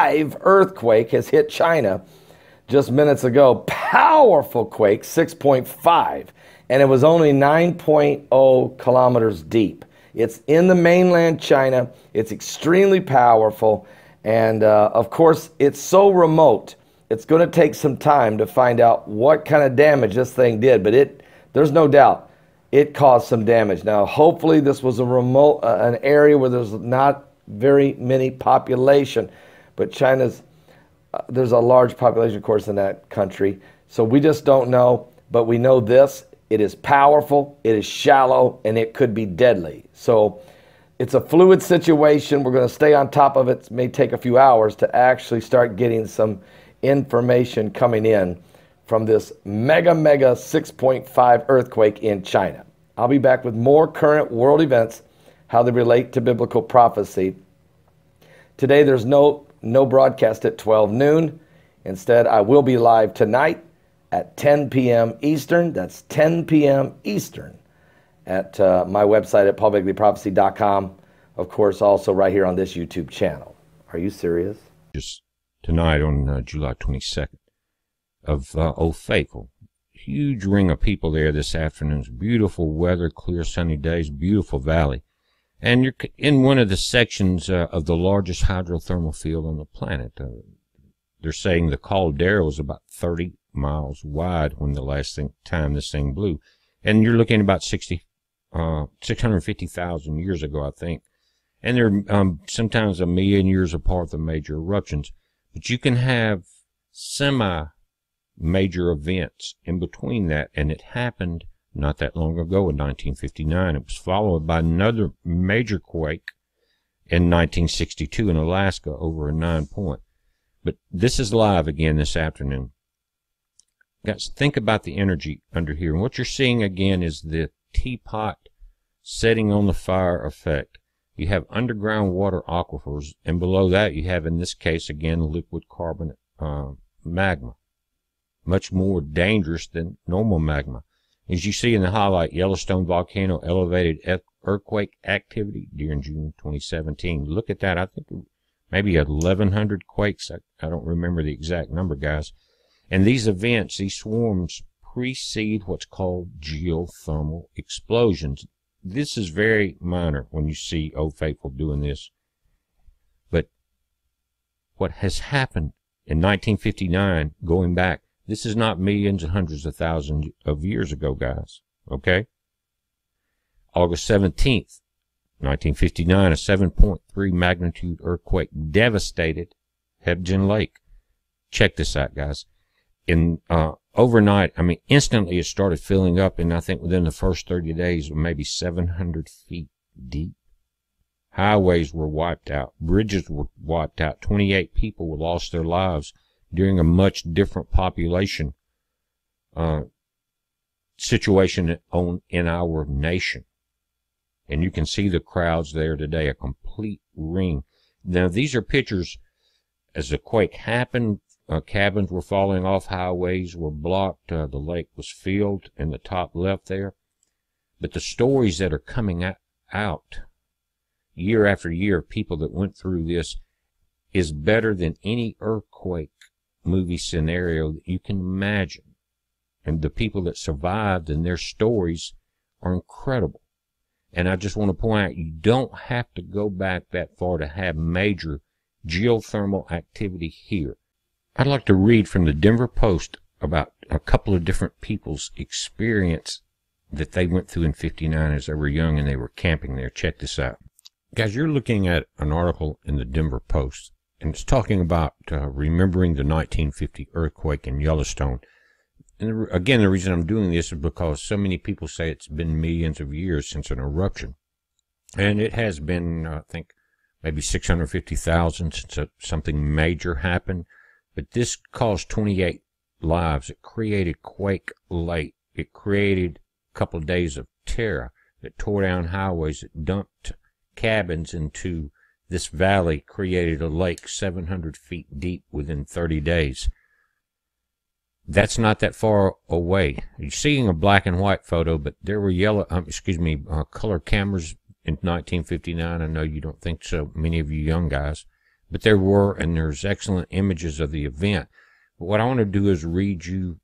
6.5 earthquake has hit China just minutes ago. Powerful quake, 6.5, and it was only 9.0 kilometers deep. It's in the mainland China. It's extremely powerful, and of course, it's so remote. It's going to take some time to find out what kind of damage this thing did, but there's no doubt it caused some damage. Now, hopefully, this was a remote, an area where there's not very many population, but there's a large population, of course, in that country. So we just don't know, but we know this: it is powerful, it is shallow, and it could be deadly. So it's a fluid situation. We're going to stay on top of it. It may take a few hours to actually start getting some information coming in from this mega 6.5 earthquake in China. I'll be back with more current world events, how they relate to biblical prophecy. Today there's no broadcast at 12 noon. Instead, I will be live tonight at 10 p.m. Eastern. That's 10 p.m. Eastern at my website at paulbegleyprophecy.com. Of course, also right here on this YouTube channel. Are you serious? Just tonight on July 22nd of Old Faithful. Huge ring of people there this afternoon. Beautiful weather, clear sunny days, beautiful valley. And you're in one of the sections of the largest hydrothermal field on the planet. They're saying the caldera was about 30 miles wide when the last time this thing blew. And you're looking about 650,000 years ago, I think. And they're sometimes a million years apart, the major eruptions. But you can have semi-major events in between that, and it happened not that long ago in 1959. It was followed by another major quake in 1962 in Alaska over a 9-point. But this is live again this afternoon. Guys, think about the energy under here. And what you're seeing again is the teapot setting on the fire effect. You have underground water aquifers, and below that you have, in this case, again, liquid carbonate magma. Much more dangerous than normal magma. As you see in the highlight, Yellowstone volcano elevated earthquake activity during June 2017. Look at that. I think maybe 1,100 quakes. I don't remember the exact number, guys. And these events, these swarms, precede what's called geothermal explosions. This is very minor when you see Old Faithful doing this. But what has happened in 1959, going back, this is not millions and hundreds of thousands of years ago, guys. Okay? August 17th, 1959, a 7.3 magnitude earthquake devastated Hebgen Lake. Check this out, guys. In overnight, instantly it started filling up, and I think within the first 30 days, maybe 700 feet deep. Highways were wiped out. Bridges were wiped out. 28 people lost their lives during a much different population situation in our nation. And you can see the crowds there today, a complete ring. Now, these are pictures as the quake happened. Cabins were falling off, highways were blocked, the lake was filled in the top left there. But the stories that are coming out year after year, people that went through this, is better than any earthquake movie scenario that you can imagine. And the people that survived and their stories are incredible. And I just want to point out, you don't have to go back that far to have major geothermal activity here. I'd like to read from the Denver Post about a couple of different people's experience that they went through in '59 as they were young and they were camping there. Check this out. Guys, you're looking at an article in the Denver Post, and it's talking about remembering the 1950 earthquake in Yellowstone. And again, the reason I'm doing this is because so many people say it's been millions of years since an eruption. And it has been, I think, maybe 650,000 since something major happened. But this caused 28 lives. It created Quake Lake. It created a couple of days of terror that tore down highways, that dumped cabins into this valley, created a lake 700 feet deep within 30 days. That's not that far away. You're seeing a black and white photo, but there were color cameras in 1959. I know you don't think so, many of you young guys. But there were, and there's excellent images of the event. But what I want to do is read you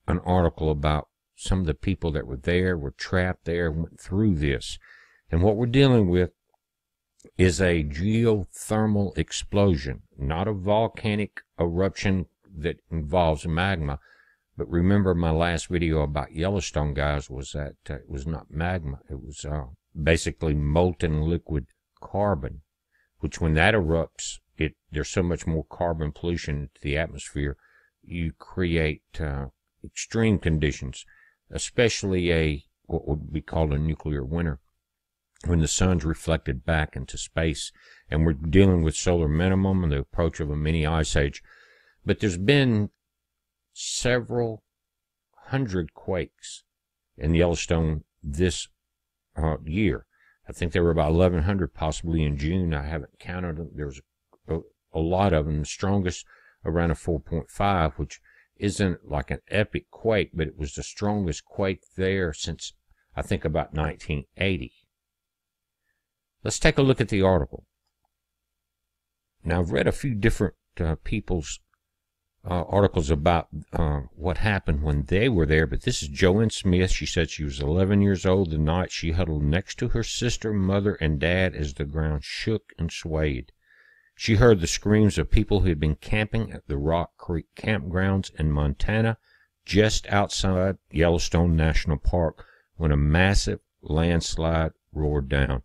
an article about some of the people that were there, were trapped there, went through this. And what we're dealing with is a geothermal explosion, not a volcanic eruption that involves magma. But remember my last video about Yellowstone, guys, was that it was not magma. It was basically molten liquid carbon, which when that erupts, there's so much more carbon pollution into the atmosphere, you create extreme conditions, especially what would be called a nuclear winter, when the sun's reflected back into space, and we're dealing with solar minimum and the approach of a mini ice age. But there's been several hundred quakes in Yellowstone this year. I think there were about 1,100 possibly in June. I haven't counted them. There's a lot of them. The strongest around a 4.5, which isn't like an epic quake, but it was the strongest quake there since I think about 1980. Let's take a look at the article. Now, I've read a few different people's articles about what happened when they were there, but this is Joanne Smith. She said she was 11 years old the night she huddled next to her sister, mother, and dad as the ground shook and swayed. She heard the screams of people who had been camping at the Rock Creek campgrounds in Montana, just outside Yellowstone National Park, when a massive landslide roared down.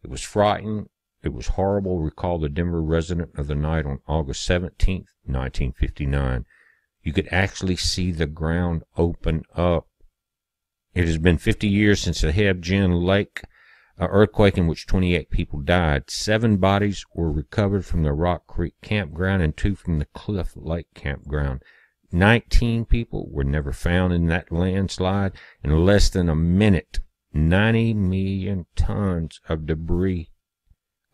It was frightening. It was horrible, recalled the Denver resident of the night on August 17th, 1959. You could actually see the ground open up. It has been 50 years since the Hebgen Lake earthquake in which 28 people died. 7 bodies were recovered from the Rock Creek campground and 2 from the Cliff Lake campground. 19 people were never found in that landslide. In less than a minute, 90 million tons of debris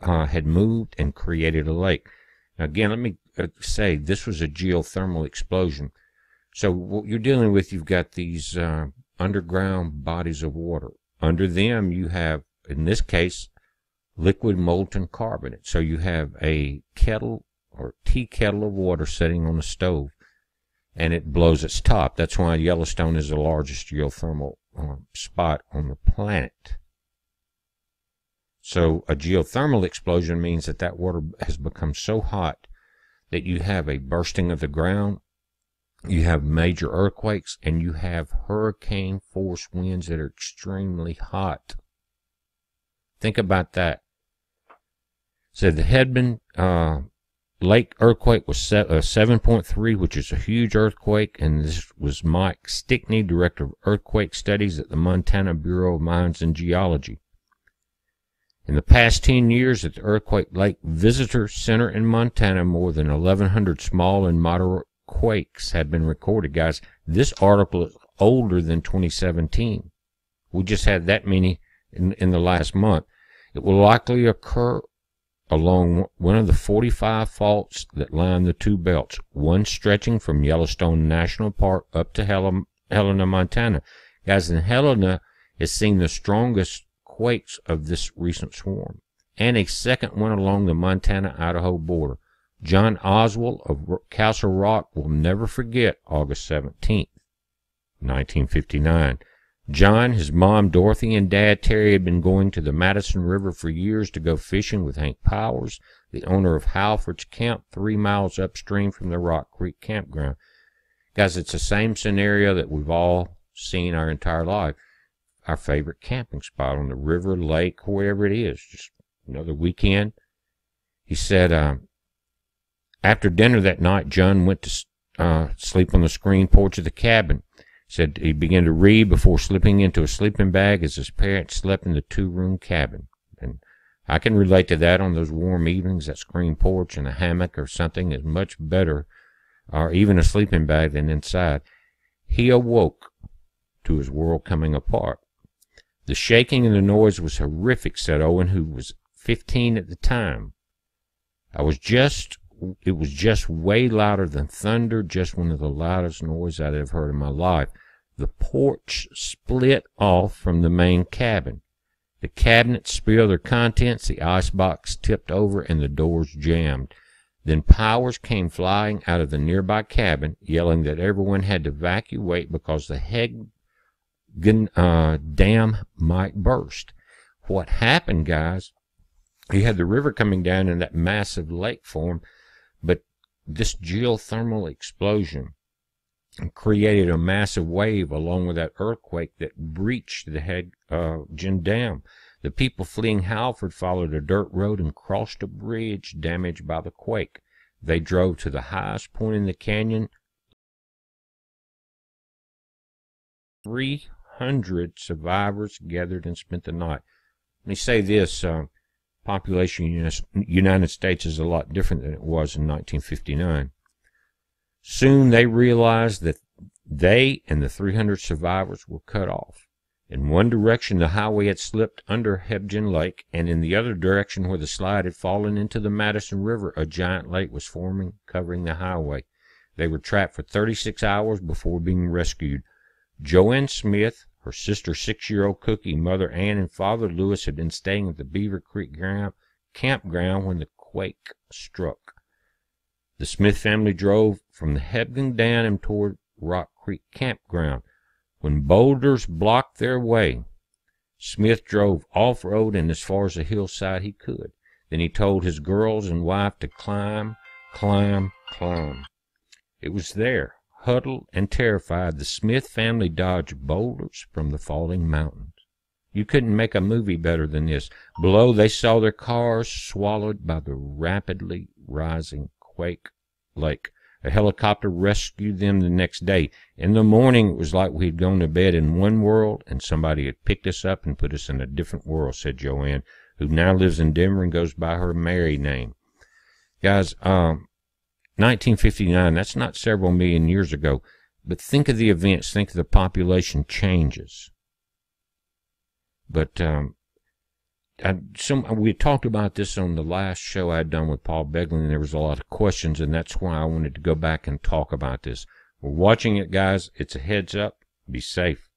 had moved and created a lake. Now, again, let me say this was a geothermal explosion. So what you're dealing with, you've got these underground bodies of water. Under them, you have, in this case, liquid molten carbonate. So you have a kettle or tea kettle of water sitting on a stove, and it blows its top. That's why Yellowstone is the largest geothermal spot on the planet. So a geothermal explosion means that that water has become so hot that you have a bursting of the ground, you have major earthquakes, and you have hurricane force winds that are extremely hot. Think about that. So the Hebgen Lake earthquake was 7.3, which is a huge earthquake, and this was Mike Stickney, Director of Earthquake Studies at the Montana Bureau of Mines and Geology. In the past 10 years at the Earthquake Lake Visitor Center in Montana, more than 1,100 small and moderate quakes have been recorded. Guys, this article is older than 2017. We just had that many in the last month. It will likely occur along one of the 45 faults that line the two belts, one stretching from Yellowstone National Park up to Helena, Montana. Guys, and Helena has seen the strongest quakes of this recent swarm, and a second one along the Montana-Idaho border. John Oswald of Castle Rock will never forget August 17th, 1959. John, his mom Dorothy, and dad Terry had been going to the Madison River for years to go fishing with Hank Powers, the owner of Halford's Camp, 3 miles upstream from the Rock Creek campground. Guys, it's the same scenario that we've all seen our entire life. Our favorite camping spot on the river, lake, wherever it is. Just another weekend. He said, after dinner that night, John went to sleep on the screen porch of the cabin. Said he began to read before slipping into a sleeping bag as his parents slept in the 2-room cabin. And I can relate to that on those warm evenings. That screen porch and a hammock or something is much better, or even a sleeping bag, than inside. He awoke to his world coming apart. The shaking and the noise was horrific, said Owen, who was 15 at the time. It was just way louder than thunder, just one of the loudest noises I'd ever heard in my life. The porch split off from the main cabin. The cabinets spilled their contents, the icebox tipped over, and the doors jammed. Then Powers came flying out of the nearby cabin, yelling that everyone had to evacuate because the Hebgen dam might burst. What happened, guys? You had the river coming down in that massive lake form, but this geothermal explosion created a massive wave along with that earthquake that breached the Hebgen dam. The people fleeing Halford followed a dirt road and crossed a bridge damaged by the quake. They drove to the highest point in the canyon. 300 survivors gathered and spent the night. Let me say this, population in the United States is a lot different than it was in 1959. Soon they realized that they and the 300 survivors were cut off. In one direction, the highway had slipped under Hebgen Lake, and in the other direction, where the slide had fallen into the Madison River, a giant lake was forming, covering the highway. They were trapped for 36 hours before being rescued. Joanne Smith, her sister 6-year-old Cookie, Mother Ann, and Father Lewis had been staying at the Beaver Creek campground when the quake struck. The Smith family drove from the Hebgen Dam toward Rock Creek Campground. When boulders blocked their way, Smith drove off-road and as far as the hillside he could. Then he told his girls and wife to climb, climb, climb. It was there, huddled and terrified, the Smith family dodged boulders from the falling mountains. You couldn't make a movie better than this. Below, they saw their cars swallowed by the rapidly rising quake lake. A helicopter rescued them the next day. In the morning, it was like we had gone to bed in one world and somebody had picked us up and put us in a different world, said Joanne, who now lives in Denver and goes by her married name. Guys, 1959, that's not several million years ago, but think of the events, think of the population changes. But we had talked about this on the last show I had done with Paul Begley, and there was a lot of questions, and that's why I wanted to go back and talk about this. We're watching it, guys. It's a heads up. Be safe.